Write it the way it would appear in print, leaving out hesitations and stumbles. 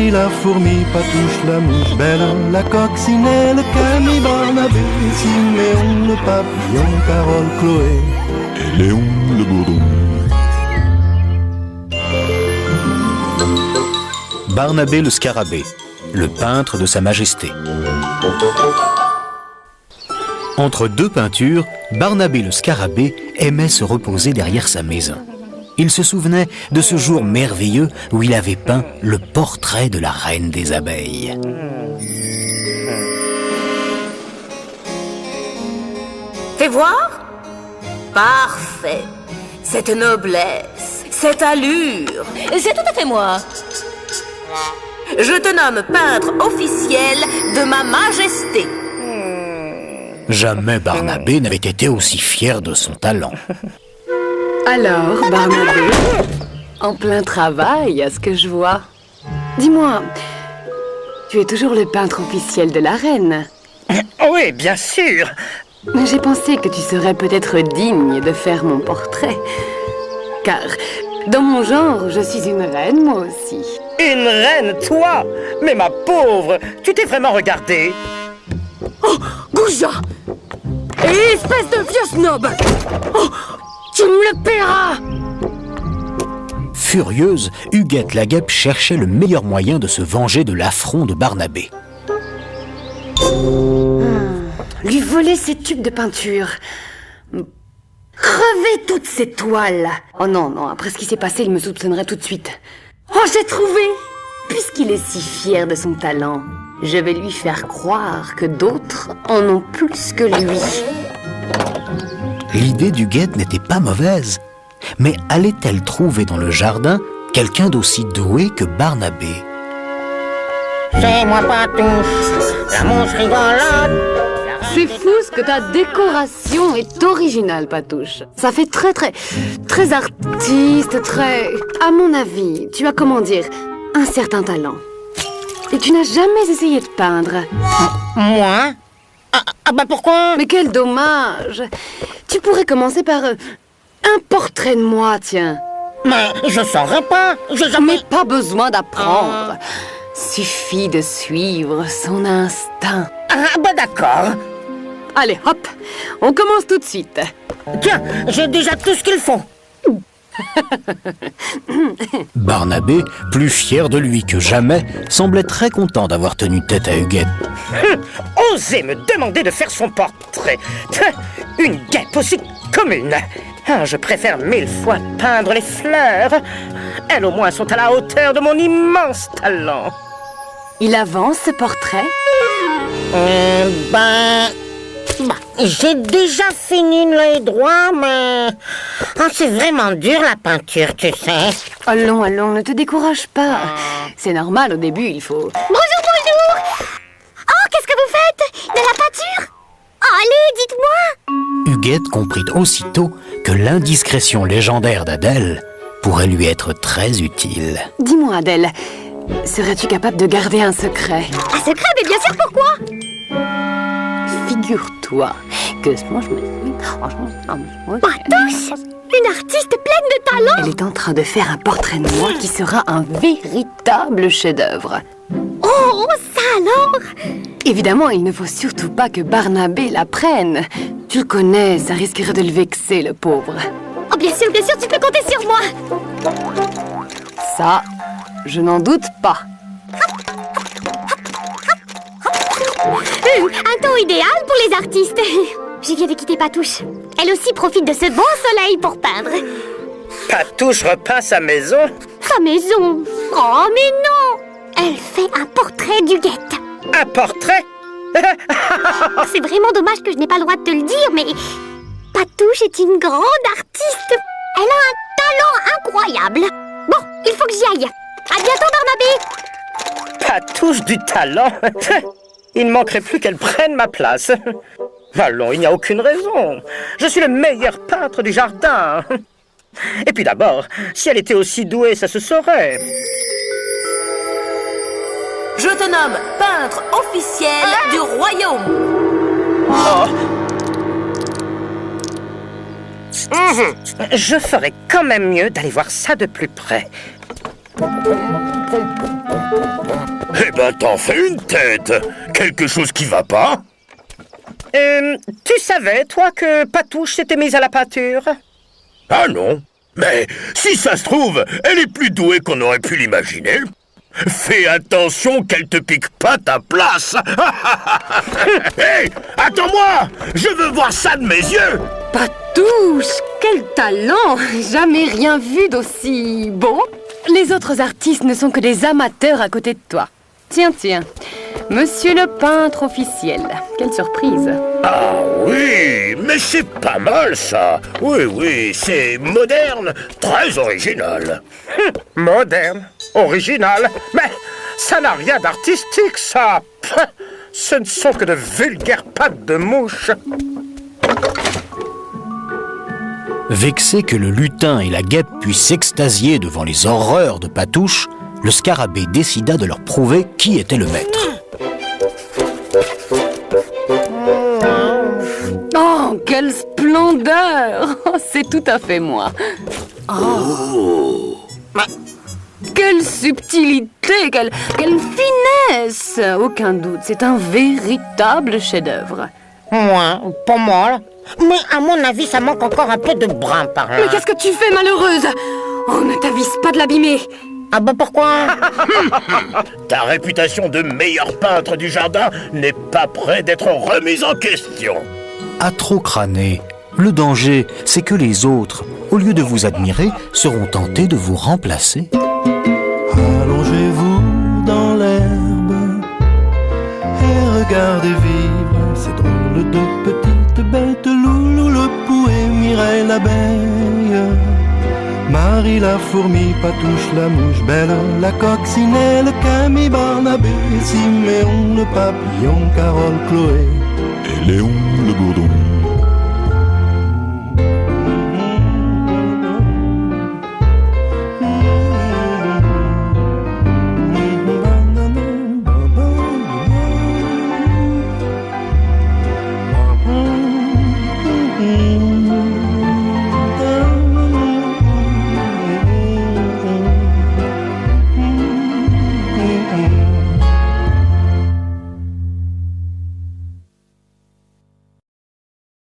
Henri, la fourmi, Patouche, la mouche belle, la coccinelle, Camille, Barnabé, Siméon, le papillon, Carole, Chloé et Léon le bourdon. Barnabé le scarabée, le peintre de Sa Majesté. Entre deux peintures, Barnabé le scarabée aimait se reposer derrière sa maison. Il se souvenait de ce jour merveilleux où il avait peint le portrait de la reine des abeilles. Fais voir. Parfait. Cette noblesse, cette allure. C'est tout à fait moi. Je te nomme peintre officiel de ma majesté. Jamais Barnabé n'avait été aussi fier de son talent. Alors, Barnabé, en plein travail, à ce que je vois. Dis-moi, tu es toujours le peintre officiel de la reine? Oui, bien sûr. J'ai pensé que tu serais peut-être digne de faire mon portrait. Car, dans mon genre, je suis une reine, moi aussi. Une reine, toi? Mais ma pauvre, tu t'es vraiment regardée? Oh, Gouja! Espèce de vieux snob! Oh, tu me le paieras! Furieuse, Huguette la guêpe cherchait le meilleur moyen de se venger de l'affront de Barnabé. Lui voler ses tubes de peinture. Crever toutes ces toiles. Oh non, non, après ce qui s'est passé, il me soupçonnerait tout de suite. Oh, j'ai trouvé! Puisqu'il est si fier de son talent, je vais lui faire croire que d'autres en ont plus que lui. L'idée d'Huguette n'était pas mauvaise. Mais allait-elle trouver dans le jardin quelqu'un d'aussi doué que Barnabé? C'est moi Patouche, la mouche rigolote. C'est fou ce que ta décoration est originale, Patouche. Ça fait très artiste, très... À mon avis, tu as, comment dire, un certain talent. Et tu n'as jamais essayé de peindre. Moi? Bah pourquoi? Mais quel dommage! Tu pourrais commencer par un portrait de moi, tiens. Mais je saurais pas, j'ai jamais... Mais pas besoin d'apprendre. Suffit de suivre son instinct. Ah bah d'accord. Allez, hop, on commence tout de suite. Tiens, j'ai déjà tout ce qu'il faut. Barnabé, plus fier de lui que jamais, semblait très content d'avoir tenu tête à Huguette. Osez me demander de faire son portrait. Une guêpe aussi commune. Je préfère 1000 fois peindre les fleurs. Elles au moins sont à la hauteur de mon immense talent. Il avance ce portrait? J'ai déjà fini l'œil droit, mais... c'est vraiment dur la peinture, tu sais. Allons, ne te décourage pas. C'est normal, au début, il faut... Bonjour! Oh, qu'est-ce que vous faites? De la peinture? Allez, dites-moi! Huguette comprit aussitôt que l'indiscrétion légendaire d'Adèle pourrait lui être très utile. Dis-moi, Adèle, serais-tu capable de garder un secret? Un secret? Mais bien sûr, pourquoi? Figure-toi que moi je me... Patouche, une artiste pleine de talent. Elle est en train de faire un portrait de moi qui sera un véritable chef-d'œuvre. Oh, ça alors? Évidemment, il ne faut surtout pas que Barnabé la prenne. Tu le connais, ça risquerait de le vexer, le pauvre. Oh, bien sûr, tu peux compter sur moi. Ça, je n'en doute pas. Un ton idéal pour les artistes. Je viens de quitter Patouche. Elle aussi profite de ce bon soleil pour peindre. Patouche repeint sa maison? Sa maison? Oh, mais non! Elle fait un portrait d'Huguette. Un portrait? C'est vraiment dommage que je n'ai pas le droit de te le dire, mais... Patouche est une grande artiste. Elle a un talent incroyable. Bon, il faut que j'y aille. À bientôt, Barnabé. Patouche du talent? Il ne manquerait plus qu'elle prenne ma place. Allons, il n'y a aucune raison. Je suis le meilleur peintre du jardin. Et puis d'abord, si elle était aussi douée, ça se saurait. Je te nomme peintre officiel du royaume. Oh. Je ferais quand même mieux d'aller voir ça de plus près. Eh ben, t'en fais une tête. Quelque chose qui va pas? Tu savais, toi, que Patouche s'était mise à la peinture? Ah non. Mais si ça se trouve, elle est plus douée qu'on aurait pu l'imaginer. Fais attention qu'elle te pique pas ta place. Hé, attends-moi. Je veux voir ça de mes yeux. Patouche, quel talent! Jamais rien vu d'aussi beau. Les autres artistes ne sont que des amateurs à côté de toi. Tiens, tiens, monsieur le peintre officiel. Quelle surprise! Ah oui, mais c'est pas mal ça. Oui, c'est moderne, très original. Moderne, original, mais ça n'a rien d'artistique, ça. Ce ne sont que de vulgaires pattes de mouche. Vexé que le lutin et la guêpe puissent s'extasier devant les horreurs de Patouche, le scarabée décida de leur prouver qui était le maître. Oh, quelle splendeur! C'est tout à fait moi. Oh. Quelle subtilité, quelle finesse! Aucun doute, c'est un véritable chef-d'œuvre. Moi, pas mal. Mais à mon avis, ça manque encore un peu de brin par là. Mais qu'est-ce que tu fais, malheureuse? Oh, ne t'avise pas de l'abîmer. Ah bah pourquoi? Ta réputation de meilleur peintre du jardin n'est pas près d'être remise en question. À trop crâner, le danger, c'est que les autres, au lieu de vous admirer, seront tentés de vous remplacer. Allongez-vous dans l'herbe et regardez vivre ces drôles de petites bêtes. Loulou le pou et Mireille l'abeille, Marie la fourmi, Patouche la mouche belle, la coccinelle, Camille, Barnabé, Siméon le papillon, Carole, Chloé et Léon le bourdon.